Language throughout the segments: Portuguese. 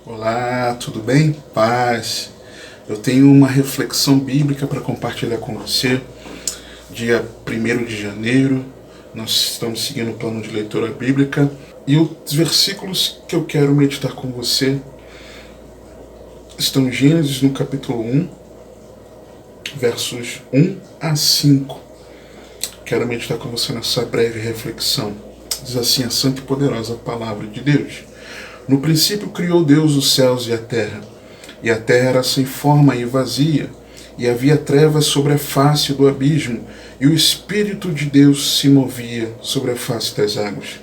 Olá, tudo bem? Paz. Eu tenho uma reflexão bíblica para compartilhar com você. Dia 1º de janeiro, nós estamos seguindo o plano de leitura bíblica e os versículos que eu quero meditar com você estão em Gênesis no capítulo 1, versos 1 a 5. Quero meditar com você nessa breve reflexão. Diz assim a santa e poderosa palavra de Deus. No princípio criou Deus os céus e a terra era sem forma e vazia, e havia trevas sobre a face do abismo, e o Espírito de Deus se movia sobre a face das águas.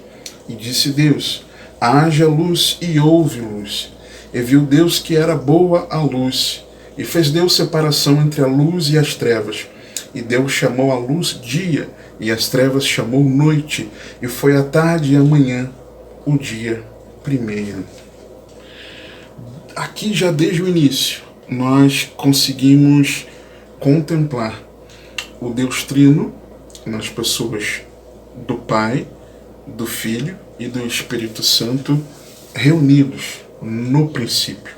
E disse Deus: haja luz, e houve luz. E viu Deus que era boa a luz, e fez Deus separação entre a luz e as trevas. E Deus chamou a luz dia, e as trevas chamou noite, e foi a tarde e a manhã, o dia primeiro. Aqui já desde o início nós conseguimos contemplar o Deus Trino nas pessoas do Pai, do Filho e do Espírito Santo reunidos no princípio.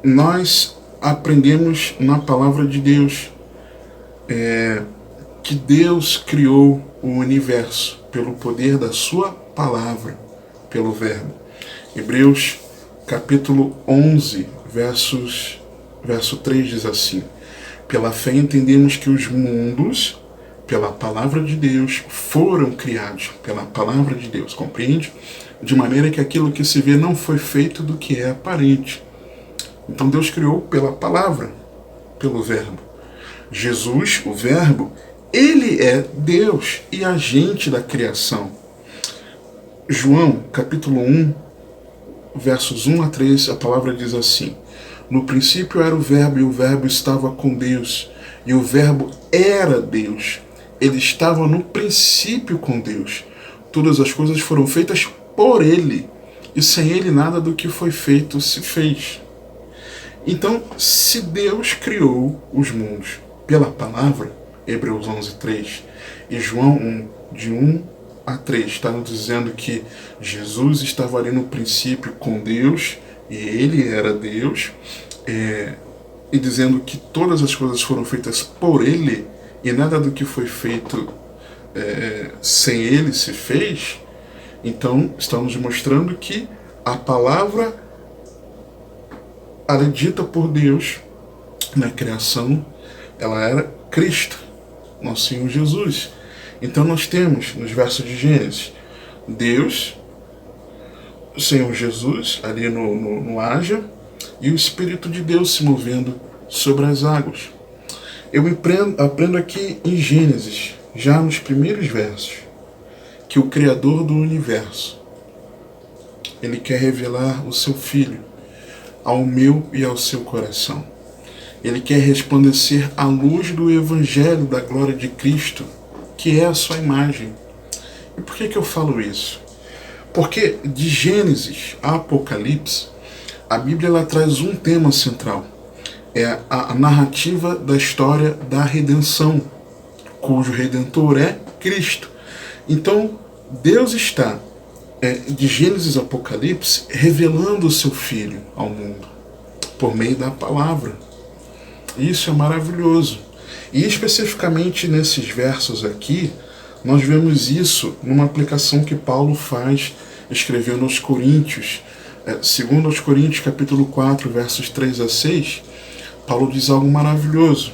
Nós aprendemos na palavra de Deus que Deus criou o universo pelo poder da sua palavra, pelo Verbo. Hebreus capítulo 11, verso 3 diz assim: pela fé entendemos que os mundos, pela palavra de Deus, foram criados pela palavra de Deus, compreende? De maneira que aquilo que se vê não foi feito do que é aparente. Então Deus criou pela palavra, pelo Verbo. Jesus, o Verbo, ele é Deus e agente da criação. João, capítulo 1, versos 1 a 3, a palavra diz assim: no princípio era o Verbo, e o Verbo estava com Deus, e o Verbo era Deus. Ele estava no princípio com Deus. Todas as coisas foram feitas por ele, e sem ele nada do que foi feito se fez. Então, se Deus criou os mundos pela palavra, Hebreus 11, 3, e João 1, de 1 a 3, está nos dizendo que Jesus estava ali no princípio com Deus, e ele era Deus, e dizendo que todas as coisas foram feitas por ele, e nada do que foi feito sem ele se fez. Então, estamos mostrando que a palavra dita por Deus na criação, ela era Cristo, nosso Senhor Jesus. Então nós temos, nos versos de Gênesis, Deus, o Senhor Jesus, ali no haja, e o Espírito de Deus se movendo sobre as águas. Eu aprendo aqui em Gênesis, já nos primeiros versos, que o Criador do universo, ele quer revelar o seu Filho ao meu e ao seu coração. Ele quer resplandecer à luz do Evangelho da glória de Cristo, que é a sua imagem. E por que eu falo isso? Porque de Gênesis a Apocalipse, a Bíblia ela traz um tema central. É a narrativa da história da redenção, cujo Redentor é Cristo. Então, Deus está, de Gênesis a Apocalipse, revelando o seu Filho ao mundo, por meio da palavra. Isso é maravilhoso. E especificamente nesses versos aqui, nós vemos isso numa aplicação que Paulo faz, escrevendo aos Coríntios. Segundo aos Coríntios, capítulo 4, versos 3 a 6, Paulo diz algo maravilhoso.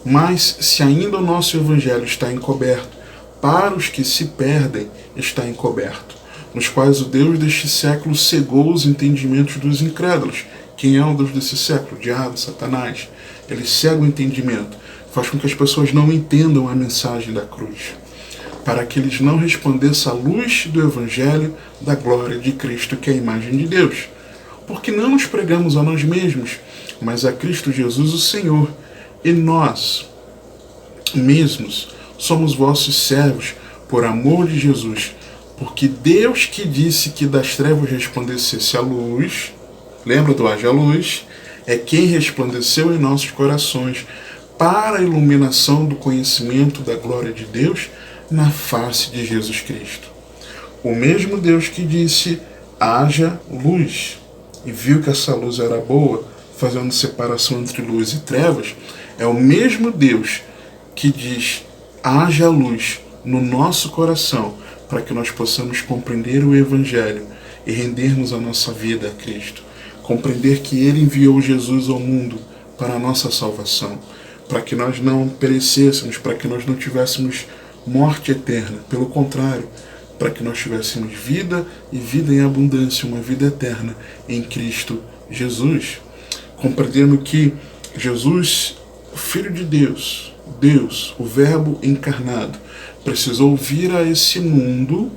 Mas se ainda o nosso evangelho está encoberto, para os que se perdem está encoberto, nos quais o Deus deste século cegou os entendimentos dos incrédulos. Quem é o Deus desse século? O diabo, Satanás. Ele cega o entendimento, faz com que as pessoas não entendam a mensagem da cruz, para que eles não resplandeçam a luz do Evangelho da glória de Cristo, que é a imagem de Deus. Porque não nos pregamos a nós mesmos, mas a Cristo Jesus, o Senhor. E nós mesmos somos vossos servos por amor de Jesus. Porque Deus que disse que das trevas resplandecesse a luz, lembra do haja luz, é quem resplandeceu em nossos corações para a iluminação do conhecimento da glória de Deus na face de Jesus Cristo. O mesmo Deus que disse, haja luz. e viu que essa luz era boa, fazendo separação entre luz e trevas, é o mesmo Deus que diz: haja luz no nosso coração, para que nós possamos compreender o Evangelho e rendermos a nossa vida a Cristo. Compreender que Ele enviou Jesus ao mundo para a nossa salvação, para que nós não perecêssemos, para que nós não tivéssemos morte eterna. Pelo contrário, para que nós tivéssemos vida e vida em abundância, uma vida eterna em Cristo Jesus. Compreendendo que Jesus, o Filho de Deus, Deus, o Verbo encarnado, precisou vir a esse mundo,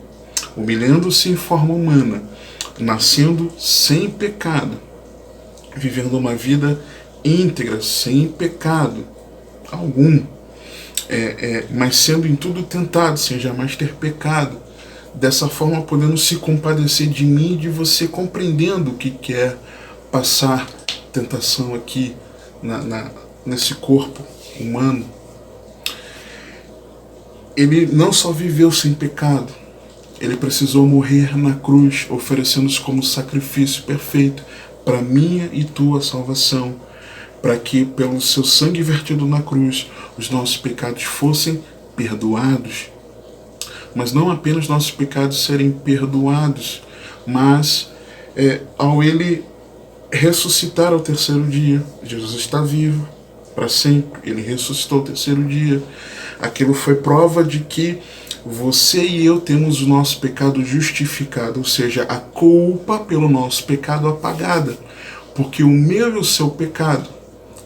humilhando-se em forma humana, nascendo sem pecado, vivendo uma vida íntegra, sem pecado algum, mas sendo em tudo tentado, sem jamais ter pecado, dessa forma podendo se compadecer de mim e de você, compreendendo o que quer passar tentação aqui nesse corpo humano. Ele não só viveu sem pecado, ele precisou morrer na cruz, oferecendo-se como sacrifício perfeito para minha e tua salvação, para que pelo seu sangue vertido na cruz os nossos pecados fossem perdoados. Mas não apenas nossos pecados serem perdoados, mas ao ele ressuscitar ao terceiro dia, Jesus está vivo para sempre, ele ressuscitou ao terceiro dia. Aquilo foi prova de que você e eu temos o nosso pecado justificado, ou seja, a culpa pelo nosso pecado apagada, porque o meu e o seu pecado,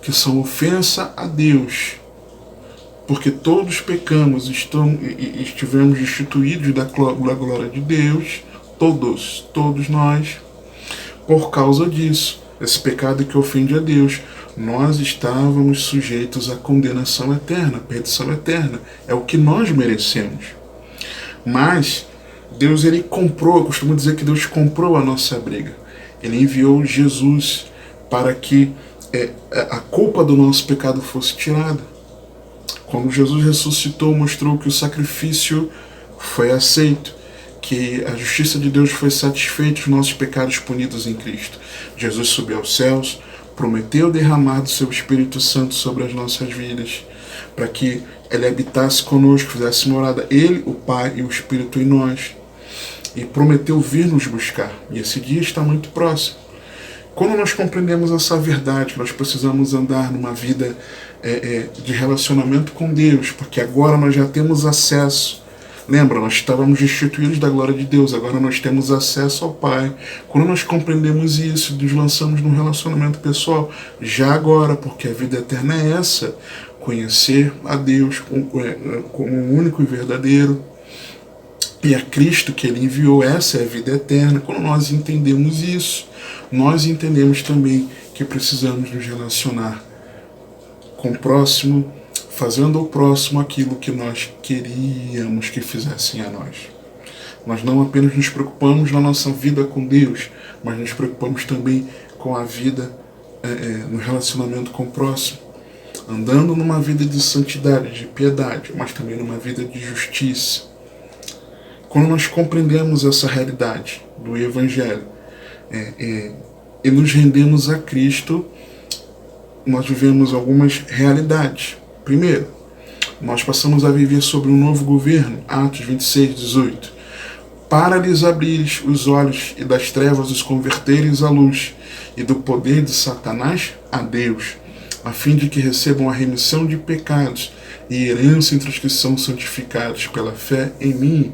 que são ofensa a Deus, porque todos pecamos, estivemos destituídos da glória de Deus, todos nós, por causa disso, esse pecado que ofende a Deus, nós estávamos sujeitos à condenação eterna, perdição eterna, é o que nós merecemos. Mas Deus, ele comprou, eu costumo dizer que Deus comprou a nossa briga, ele enviou Jesus para que a culpa do nosso pecado fosse tirada. Quando Jesus ressuscitou, mostrou que o sacrifício foi aceito, que a justiça de Deus foi satisfeita, os nossos pecados punidos em Cristo. Jesus subiu aos céus, prometeu derramar do seu Espírito Santo sobre as nossas vidas, para que ele habitasse conosco, fizesse morada, ele, o Pai e o Espírito em nós, e prometeu vir nos buscar. E esse dia está muito próximo. Quando nós compreendemos essa verdade, nós precisamos andar numa vida de relacionamento com Deus, porque agora nós já temos acesso. Lembra, nós estávamos destituídos da glória de Deus, agora nós temos acesso ao Pai. Quando nós compreendemos isso, nos lançamos num relacionamento pessoal, já agora, porque a vida eterna é essa, conhecer a Deus como o único e verdadeiro, e a Cristo que Ele enviou, essa é a vida eterna. Quando nós entendemos isso, nós entendemos também que precisamos nos relacionar com o próximo, fazendo ao próximo aquilo que nós queríamos que fizessem a nós. Nós não apenas nos preocupamos na nossa vida com Deus, mas nos preocupamos também com a vida no relacionamento com o próximo, andando numa vida de santidade, de piedade, mas também numa vida de justiça. Quando nós compreendemos essa realidade do Evangelho e nos rendemos a Cristo, nós vivemos algumas realidades. Primeiro, nós passamos a viver sobre um novo governo, Atos 26, 18, para lhes abrir os olhos e das trevas os converteres à luz, e do poder de Satanás a Deus, a fim de que recebam a remissão de pecados e herança entre os que são santificados pela fé em mim.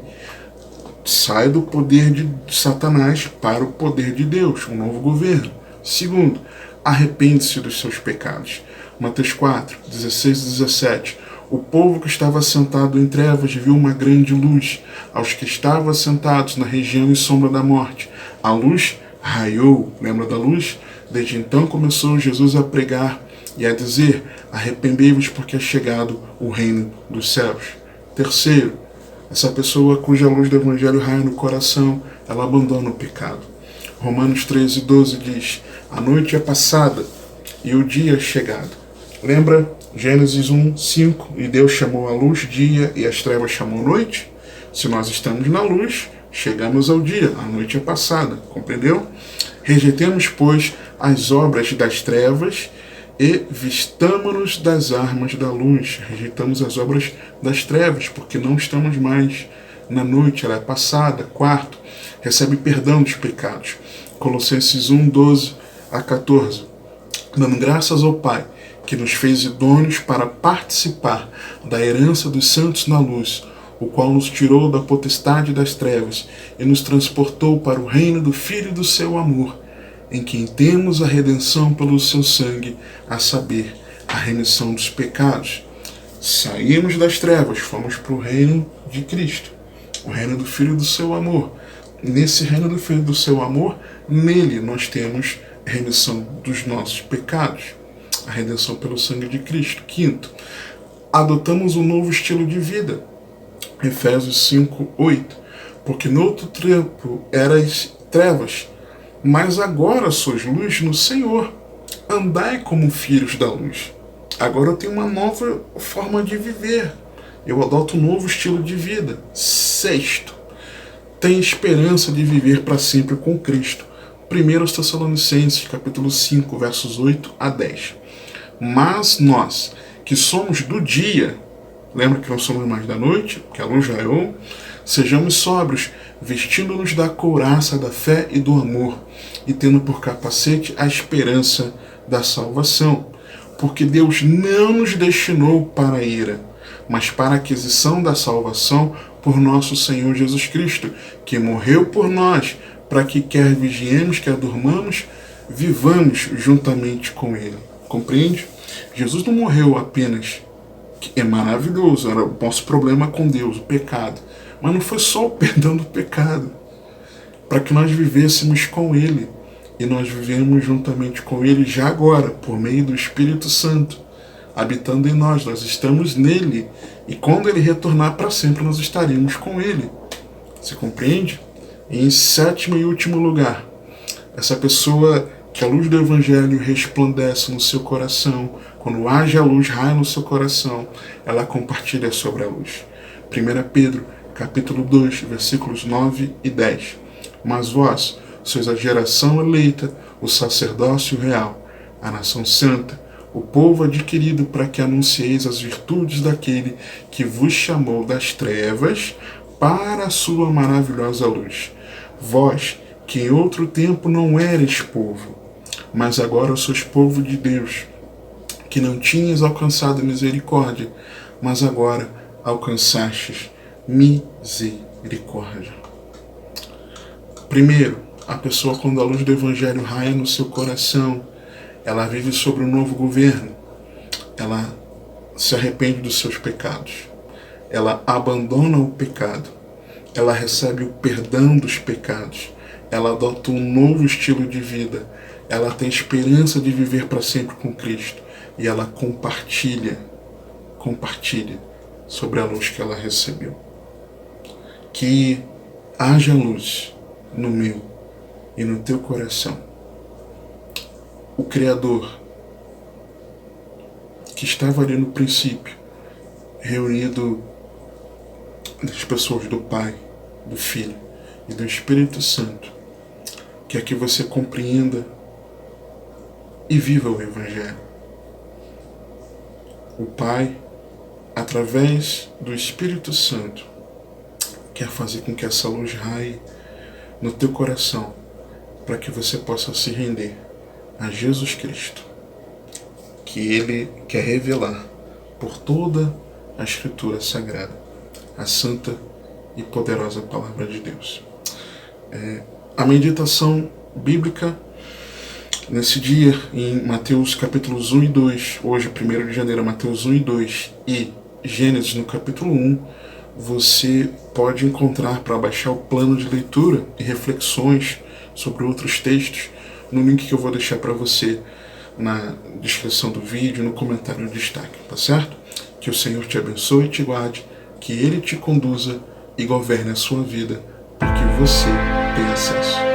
Sai do poder de Satanás para o poder de Deus, um novo governo. Segundo, arrepende-se dos seus pecados. Mateus 4, 16 e 17. O povo que estava sentado em trevas viu uma grande luz. Aos que estavam assentados na região e sombra da morte, a luz raiou. Lembra da luz? Desde então começou Jesus a pregar e a dizer: arrependei-vos, porque é chegado o reino dos céus. Terceiro, essa pessoa cuja luz do Evangelho raia no coração, ela abandona o pecado. Romanos 13, 12 diz: a noite é passada e o dia é chegado. Lembra Gênesis 1, 5? E Deus chamou a luz dia e as trevas chamou noite? Se nós estamos na luz, chegamos ao dia, a noite é passada, compreendeu? Rejeitemos, pois, as obras das trevas e vistamo-nos das armas da luz. Rejeitamos as obras das trevas, porque não estamos mais na noite, ela é passada. Quarto, recebe perdão dos pecados. Colossenses 1, 12 a 14. Dando graças ao Pai, que nos fez idôneos para participar da herança dos santos na luz, o qual nos tirou da potestade das trevas e nos transportou para o reino do Filho do seu amor, em quem temos a redenção pelo seu sangue, a saber, a remissão dos pecados. Saímos das trevas, fomos para o reino de Cristo, o reino do Filho do seu amor. Nesse reino do Filho do seu amor, nele nós temos a remissão dos nossos pecados, a redenção pelo sangue de Cristo. Quinto, adotamos um novo estilo de vida. Efésios 5, 8. Porque no outro tempo erais trevas, mas agora sois luz no Senhor. Andai como filhos da luz. Agora eu tenho uma nova forma de viver. Eu adoto um novo estilo de vida. Sexto, tem esperança de viver para sempre com Cristo. 1 Tessalonicenses, capítulo 5, versos 8 a 10. Mas nós, que somos do dia, lembra que não somos mais da noite, que a luz raiou, sejamos sóbrios, vestindo-nos da couraça da fé e do amor, e tendo por capacete a esperança da salvação. Porque Deus não nos destinou para a ira, mas para a aquisição da salvação por nosso Senhor Jesus Cristo, que morreu por nós, para que quer vigiemos, quer durmamos, vivamos juntamente com Ele. Compreende? Jesus não morreu apenas, que é maravilhoso, era o nosso problema com Deus, o pecado. Mas não foi só o perdão do pecado, para que nós vivêssemos com Ele. E nós vivemos juntamente com Ele já agora, por meio do Espírito Santo, habitando em nós. Nós estamos nele. E quando Ele retornar para sempre, nós estaremos com Ele. Você compreende? E em sétimo e último lugar, essa pessoa que a luz do Evangelho resplandece no seu coração, quando age a luz, raia no seu coração, ela compartilha sobre a luz. 1 Pedro, capítulo 2, versículos 9 e 10. Mas vós sois a geração eleita, o sacerdócio real, a nação santa, o povo adquirido para que anuncieis as virtudes daquele que vos chamou das trevas para a sua maravilhosa luz. Vós, que em outro tempo não eres povo, mas agora sois povo de Deus, que não tinhas alcançado misericórdia, mas agora alcançastes misericórdia. Primeiro, a pessoa, quando a luz do Evangelho raia no seu coração, ela vive sobre um novo governo, ela se arrepende dos seus pecados, ela abandona o pecado, ela recebe o perdão dos pecados, ela adota um novo estilo de vida, ela tem esperança de viver para sempre com Cristo e ela compartilha sobre a luz que ela recebeu. Que haja luz no meu e no teu coração. O Criador, que estava ali no princípio, reunido das pessoas do Pai, do Filho e do Espírito Santo, quer que você compreenda e viva o Evangelho. O Pai, através do Espírito Santo, quer fazer com que essa luz raie no teu coração, para que você possa se render a Jesus Cristo, que Ele quer revelar por toda a Escritura Sagrada, a santa e poderosa Palavra de Deus. A meditação bíblica nesse dia, em Mateus capítulos 1 e 2, hoje 1º de janeiro, Mateus 1 e 2, e Gênesis no capítulo 1, você pode encontrar para baixar o plano de leitura e reflexões sobre outros textos no link que eu vou deixar para você na descrição do vídeo, no comentário de destaque, tá certo? Que o Senhor te abençoe e te guarde, que Ele te conduza e governe a sua vida, porque você tem acesso.